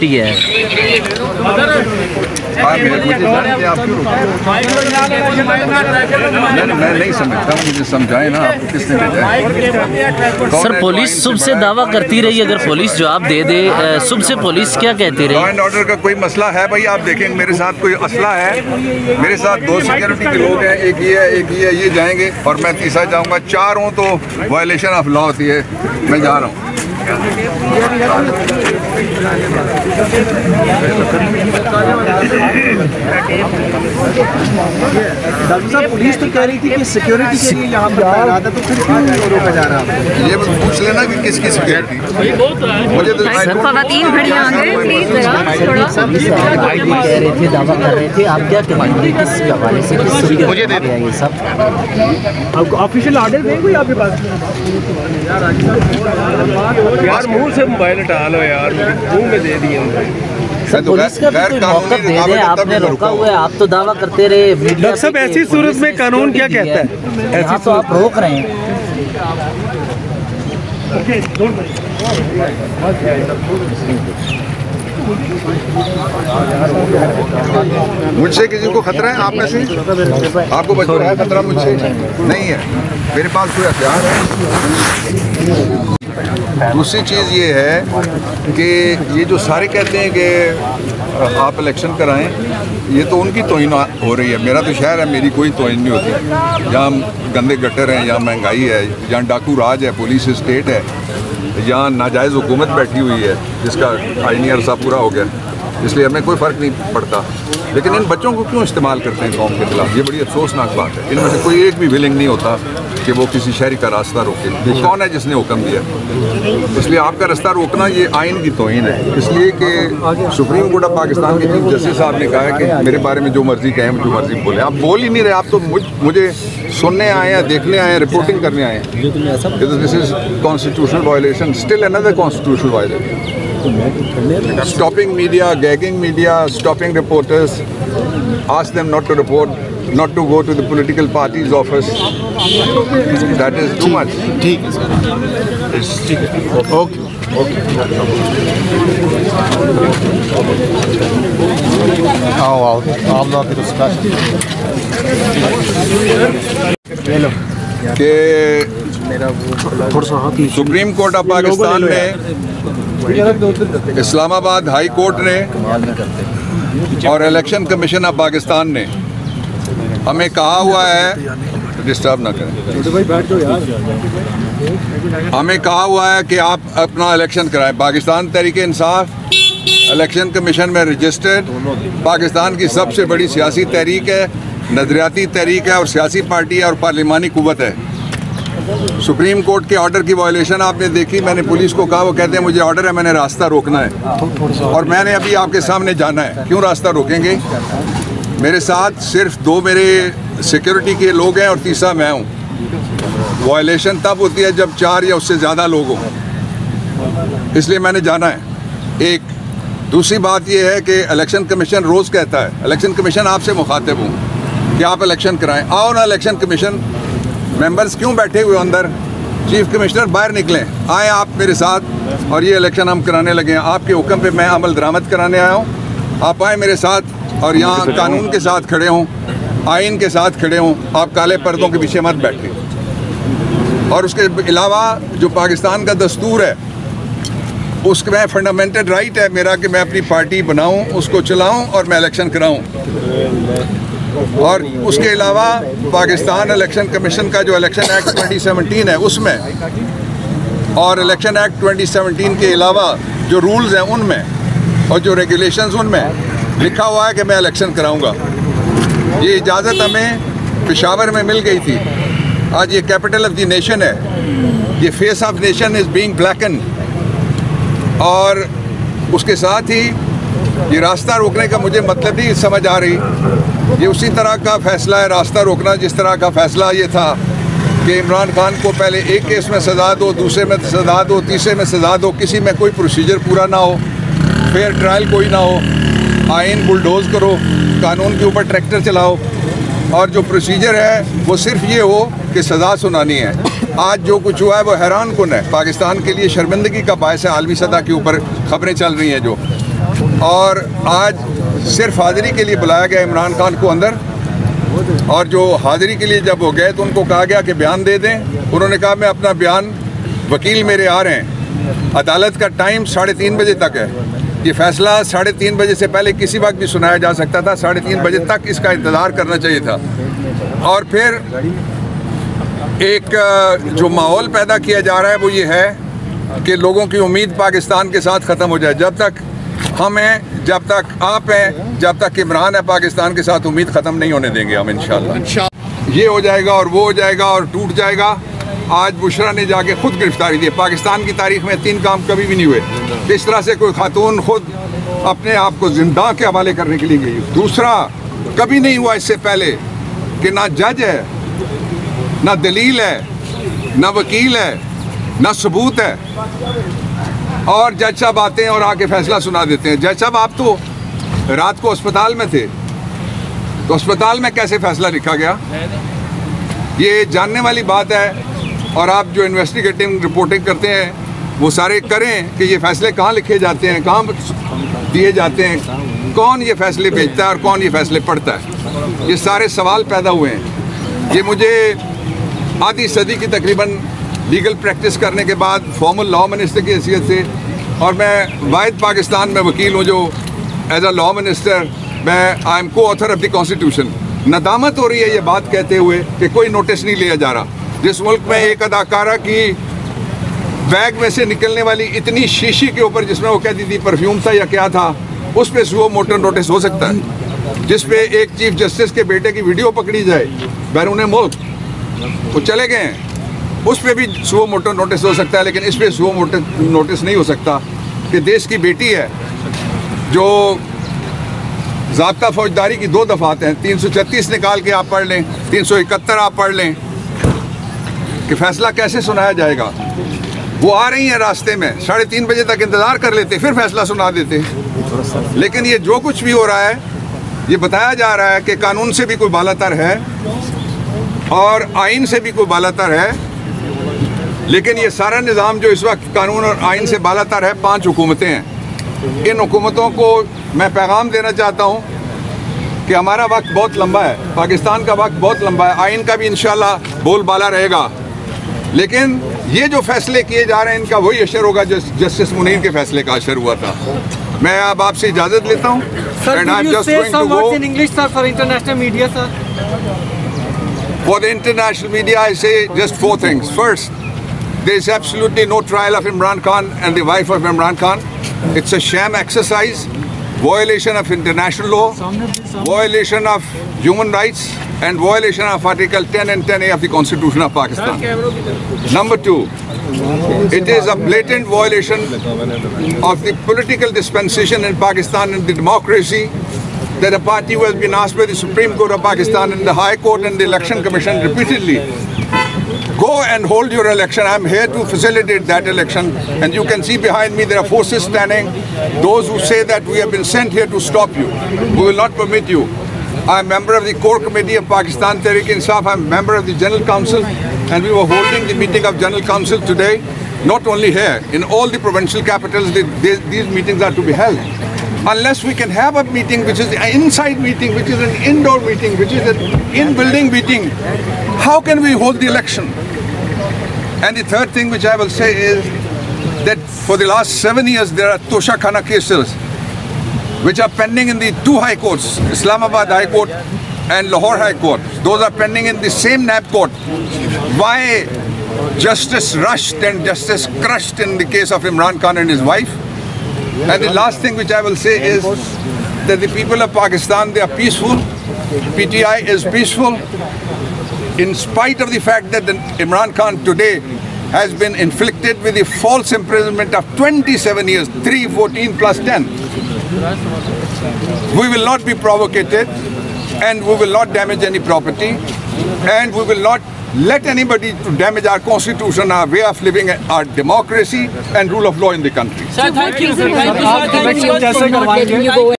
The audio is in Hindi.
सिक्योरिटी है। मैं नहीं समझता, मुझे समझाए ना, आपको किसने भेजा है? सर पुलिस सुबह से दावा करती रही, अगर पुलिस जवाब दे दे, सुबह से पुलिस क्या कहती रही? लॉ एंड ऑर्डर का कोई मसला है भाई? आप देखेंगे मेरे साथ कोई असला है, मेरे साथ 2 सिक्योरिटी के लोग हैं, एक ये है, एक ये है, ये जाएंगे और मैं तीसरा जाऊंगा। 4 हों तो वायलेशन ऑफ लॉ होती है। मैं जा रहा हूँ। डॉक्टर साहब, पुलिस तो कह रही थी कि सिक्योरिटी के लिए यहाँ पर तैनात है, तो फिर क्यों रोका जा रहा है? ये पूछ लेना कि किसकी सिक्योरिटी। मुझे तो कह रहे थे, दावा कर रहे थे, आप क्या कहेंगे किस हवाले से, किस मुझे दे ये सब? आपको ऑफिशियल ऑर्डर दें कोई आपके पास? यार मुंह से मोबाइल हटा लो यार, मुंह में दे दिए। सर पुलिस का भी कोई मौका दे दे, आपने रोका हुआ है, आप तो दावा करते रहे। डॉक्टर साहब, ऐसी सूरत में कानून क्या कहता है? ऐसी तो आप रोक रहे हैं। मुझसे किसी को खतरा है? आप में से आपको बच्चों है खतरा? मुझसे नहीं है, मेरे पास कोई हथियार है। दूसरी चीज़ ये है कि ये जो सारे कहते हैं कि आप इलेक्शन कराएं, ये तो उनकी तौहीन हो रही है। मेरा तो शहर है, मेरी कोई तौहीन नहीं होती। यहाँ गंदे गटर हैं, यहाँ महंगाई है, यहाँ डाकू राज है, पुलिस स्टेट है, यहाँ नाजायज़ हुकूमत बैठी हुई है जिसका आईनी अरसा पूरा हो गया, इसलिए हमें कोई फ़र्क नहीं पड़ता। लेकिन इन बच्चों को क्यों इस्तेमाल करते हैं कौम के खिलाफ? ये बड़ी अफसोसनाक बात है। इनमें से कोई एक भी विलिंग नहीं होता कि वो किसी शहरी का रास्ता रोके। कौन है जिसने हुक्म दिया? इसलिए आपका रास्ता रोकना ये आइन की तौहीन है। इसलिए कि सुप्रीम कोर्ट ऑफ पाकिस्तान के चीफ जस्टिस साहब ने कहा है कि मेरे बारे में जो मर्जी कहें, जो मर्जी बोले। आप बोल ही नहीं रहे, आप तो मुझे सुनने आए हैं, देखने आए हैं, रिपोर्टिंग करने आए हैं। This is constitutional violation, still another constitutional violation. Stopping media, gagging media, stopping reporters, ask them not to report, not to go to the political party's office. That is too much. ठीक है सर, ओके आओ आप लोग कि सुप्रीम कोर्ट ऑफ पाकिस्तान ने, इस्लामाबाद हाई कोर्ट ने और इलेक्शन कमीशन ऑफ पाकिस्तान ने हमें कहा हुआ है, डिस्टर्ब ना करें, हमें कहा हुआ है कि आप अपना इलेक्शन कराएं। पाकिस्तान तहरीक इंसाफ इलेक्शन कमीशन में रजिस्टर्ड पाकिस्तान की सबसे बड़ी सियासी तहरीक है, नजरियाती तहरीक है और सियासी पार्टी है और पार्लिमानी कुव्वत है। सुप्रीम कोर्ट के ऑर्डर की वायलेशन आपने देखी। मैंने पुलिस को कहा, वो कहते हैं मुझे ऑर्डर है, मैंने रास्ता रोकना है और मैंने अभी आपके सामने जाना है। क्यों रास्ता रोकेंगे? मेरे साथ सिर्फ 2 मेरे सिक्योरिटी के लोग हैं और तीसरा मैं हूँ। वायलेशन तब होती है जब 4 या उससे ज़्यादा लोग हों, इसलिए मैंने जाना है। एक दूसरी बात यह है कि इलेक्शन कमीशन रोज़ कहता है, इलेक्शन कमीशन आपसे मुखातिब हूँ कि आप इलेक्शन कराएं। आओ ना, इलेक्शन कमीशन मेंबर्स क्यों बैठे हुए अंदर? चीफ कमिश्नर बाहर निकलें, आए आप मेरे साथ और ये इलेक्शन हम कराने लगे हैं। आपके हुक्म पे मैं अमल दरामद कराने आया हूँ। आप आए मेरे साथ और यहाँ कानून के साथ खड़े हों, आइन के साथ खड़े हों। आप काले पर्दों के पीछे मत बैठें। और उसके अलावा जो पाकिस्तान का दस्तूर है, उसमें फंडामेंटल राइट है मेरा कि मैं अपनी पार्टी बनाऊँ, उसको चलाऊँ और मैं इलेक्शन कराऊँ। और उसके अलावा पाकिस्तान इलेक्शन कमीशन का जो इलेक्शन एक्ट 2017 है उसमें, और इलेक्शन एक्ट 2017 के अलावा जो रूल्स हैं उनमें और जो रेगुलेशंस उनमें लिखा हुआ है कि मैं इलेक्शन कराऊंगा। ये इजाज़त हमें पेशावर में मिल गई थी। आज ये कैपिटल ऑफ द नेशन है, ये face of nation is being blacken. और उसके साथ ही ये रास्ता रोकने का मुझे मतलब नहीं समझ आ रही। ये उसी तरह का फैसला है रास्ता रोकना जिस तरह का फैसला ये था कि इमरान खान को पहले एक केस में सज़ा दो, दूसरे में सज़ा दो, तीसरे में सज़ा दो, किसी में कोई प्रोसीजर पूरा ना हो, फेयर ट्रायल कोई ना हो, आइन बुलडोज करो, कानून के ऊपर ट्रैक्टर चलाओ और जो प्रोसीजर है वो सिर्फ ये हो कि सज़ा सुनानी है। आज जो कुछ हुआ है वो हैरान कुन है, पाकिस्तान के लिए शर्मिंदगी का बायस है। आलमी सतह के ऊपर खबरें चल रही हैं जो और आज सिर्फ हाज़िरी के लिए बुलाया गया इमरान खान को अंदर, और जो हाज़िरी के लिए जब हो गए तो उनको कहा गया कि बयान दे दें। उन्होंने कहा मैं अपना बयान, वकील मेरे आ रहे हैं। अदालत का टाइम 3:30 बजे तक है। ये फैसला 3:30 बजे से पहले किसी वक्त भी सुनाया जा सकता था। 3:30 बजे तक इसका इंतज़ार करना चाहिए था। और फिर एक जो माहौल पैदा किया जा रहा है वो ये है कि लोगों की उम्मीद पाकिस्तान के साथ ख़त्म हो जाए। जब तक हम हैं, जब तक आप हैं, जब तक इमरान है, पाकिस्तान के साथ उम्मीद ख़त्म नहीं होने देंगे हम इंशाअल्लाह। ये हो जाएगा और वो हो जाएगा और टूट जाएगा। आज बुशरा ने जाके खुद गिरफ्तारी दी। पाकिस्तान की तारीख में 3 काम कभी भी नहीं हुए। इस तरह से कोई खातून खुद अपने आप को जिंदा के हवाले करने के लिए गई। दूसरा, कभी नहीं हुआ इससे पहले कि ना जज है, ना दलील है, ना वकील है, ना सबूत है, और जज साहब आते हैं और आके फैसला सुना देते हैं। जज साहब, आप तो रात को अस्पताल में थे, तो अस्पताल में कैसे फैसला लिखा गया? ये जानने वाली बात है। और आप जो इन्वेस्टिगेटिव रिपोर्टिंग करते हैं वो सारे करें कि ये फैसले कहाँ लिखे जाते हैं, कहाँ दिए जाते हैं, कौन ये फैसले भेजता है और कौन ये फैसले पढ़ता है। ये सारे सवाल पैदा हुए हैं। ये मुझे आधी सदी की तकरीबन लीगल प्रैक्टिस करने के बाद फॉर्मल लॉ मिनिस्टर की हैसियत से, और मैं वाहिद पाकिस्तान में वकील हूँ जो एज अ लॉ मिनिस्टर मैं आई एम को ऑथर ऑफ द कॉन्स्टिट्यूशन। नदामत हो रही है ये बात कहते हुए कि कोई नोटिस नहीं लिया जा रहा। जिस मुल्क में एक अदाकारा की बैग में से निकलने वाली इतनी शीशी के ऊपर, जिसमें वो कहती थी परफ्यूम था या क्या था, उस पर सुओ मोटो नोटिस हो सकता है। जिस पे एक चीफ जस्टिस के बेटे की वीडियो पकड़ी जाए बैरून मुल्क, वो चले गए हैं, उस पर भी सुओ मोटो नोटिस हो सकता है। लेकिन इस पर सुओ मोटो नोटिस नहीं हो सकता कि देश की बेटी है जो ज़ाब्ता फौजदारी की 2 दफ़ात हैं। 336 निकाल के आप पढ़ लें, 371 आप पढ़ लें कि फैसला कैसे सुनाया जाएगा। वो आ रही हैं रास्ते में, 3:30 बजे तक इंतज़ार कर लेते, फिर फैसला सुना देते। लेकिन ये जो कुछ भी हो रहा है, ये बताया जा रहा है कि कानून से भी कोई बालातर है और आइन से भी कोई बालातर है। लेकिन ये सारा निज़ाम जो इस वक्त कानून और आइन से बालातर है, 5 हुकूमतें हैं। इन हुकूमतों को मैं पैगाम देना चाहता हूँ कि हमारा वक्त बहुत लंबा है, पाकिस्तान का वक्त बहुत लंबा है। आइन का भी इंशाल्लाह बोलबाला रहेगा। लेकिन ये जो फैसले किए जा रहे हैं, इनका वही असर होगा जो जस्टिस मुनीर के फैसले का असर हुआ था। मैं अब आपसे इजाज़त लेता हूँ। For the international media, I say just 4 things. First, there is absolutely no trial of Imran Khan and the wife of Imran Khan. It's a sham exercise, violation of international law, violation of human rights, and violation of Article 10 and 10A of the Constitution of Pakistan. Number 2, it is a blatant violation of the political dispensation in Pakistan and the democracy that a party who has been asked by the Supreme Court of Pakistan and the High Court and the Election Commission repeatedly, go and hold your election. I'm here to facilitate that election, and you can see behind me there are forces standing, those who say that we have been sent here to stop you. We will not permit you. I'm a member of the core committee of Pakistan Tehreek-e-Insaf. I'm a member of the General Council, and we were holding the meeting of General Council today. Not only here, in all the provincial capitals, these meetings are to be held. Unless we can have a meeting which is an inside meeting, which is an indoor meeting, which is an in-building meeting, how can we hold the election? And the third thing which I will say is that for the last 7 years there are Tosha Khana cases which are pending in the 2 high courts, Islamabad High Court and Lahore High Court. Those are pending in the same NAB court. Why justice rushed and justice crushed in the case of Imran Khan and his wife? And the last thing which I will say is that the people of Pakistan, they are peaceful. PTI is peaceful. In spite of the fact that Imran Khan today has been inflicted with a false imprisonment of 27 years, 3, 14 plus 10. We will not be provocated, and we will not damage any property, and we will not let anybody to damage our constitution, our way of living, our democracy and rule of law in the country. Sir, thank you.